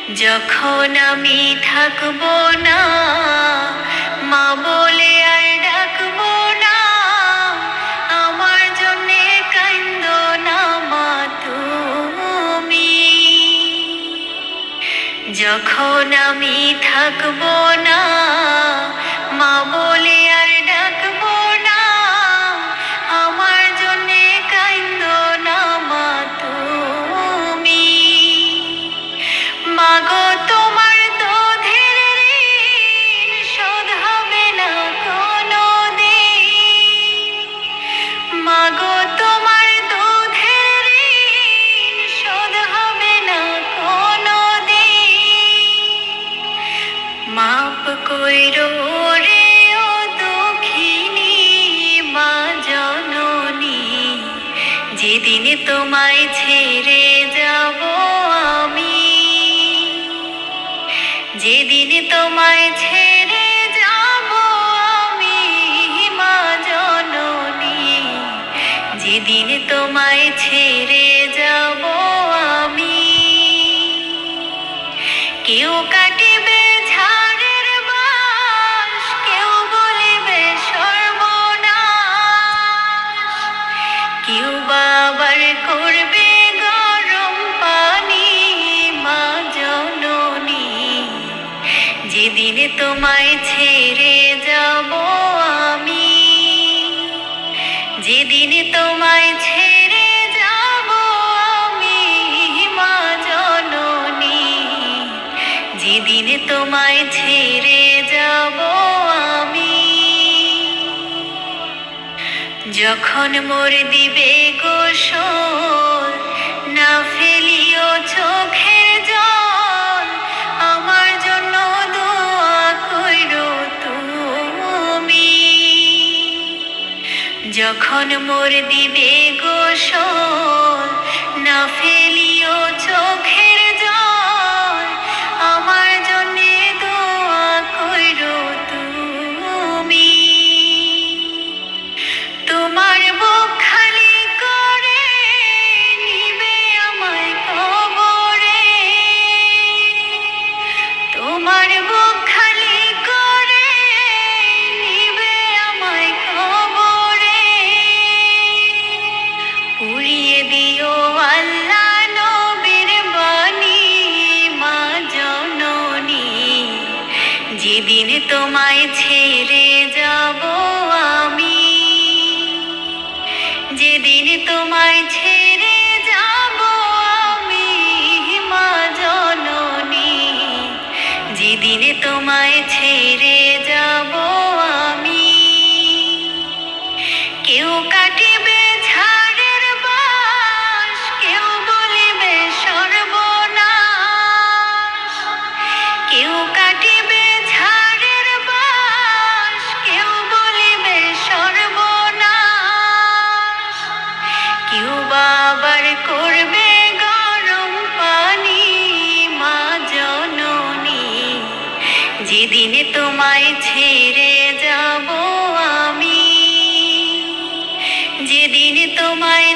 যখন আমি থাকবো না, মা বলে আর ডাকবো না, আমার জন্যে কান্দো না মা তুমি। যখন আমি থাকবো না, মা বলে আর ডাকবো না, আমার জন্যে কান্দো না মা তুমি। মাগো তোমার দুধের ঋণ শোধ হবে না কোনোদিন। মাগো তোমার দুধের ঋণ শোধ হবে না কোনোদিন। মাপ কইরো রে ও দুঃখিনী মা জননী, যেদিন তোমায় ছেড়ে যাব আমি। যেদিন তোমায় ছেড়ে যাব আমি মা জননী, যেদিন তোমায় ছেড়ে যাব আমি। কেউ কাটিবে ঝাড়ের বাঁশ, কেউ বলিবে সর্বনাশ, কেউ বা আবার করবে গরম পানি মা জননী, যেদিন তোমায় ছেড়ে যাব আমি। যেদিন তোমায় ছেড়ে যাব আমি মা জননী, যেদিন তোমায় ছেড়ে যাব আমি। যখন মোর দিবে গোসল, না ফেলিও চোখের জল, আমার জন্য দোয়া কইরো তুমি। যখন মোর দিবে গোসল, না ফেলিও চোখের জল, আমার জন্যে দোয়া কইরো তুমি। তোমার বুক খালি করে নিবে আমায় কবরে, তোমার বুক খালি করে নিবে আমায় কবরে। পুড়িয়ে দিও আল্লাহ নবীর বাণী মা জননী, যেদিন তোমায় ছেড়ে যাব আমি। যেদিন তোমায় ছেড়ে যাব আমি মা জননী, যেদিন তোমায় ছেড়ে যাব আমি। কেউ কাটিবে ঝাড়ের বাঁশ, কেউ বলিবে সর্বনাশ, কেউ কাটিবে ঝাড়ের বাঁশ, কেউ বলিবে সর্বনাশ, কেউ বা আবার করবে গরম পানি মা জননী, যেদিন তোমায় ছেড়ে যাব আমি। যেদিন তোমায়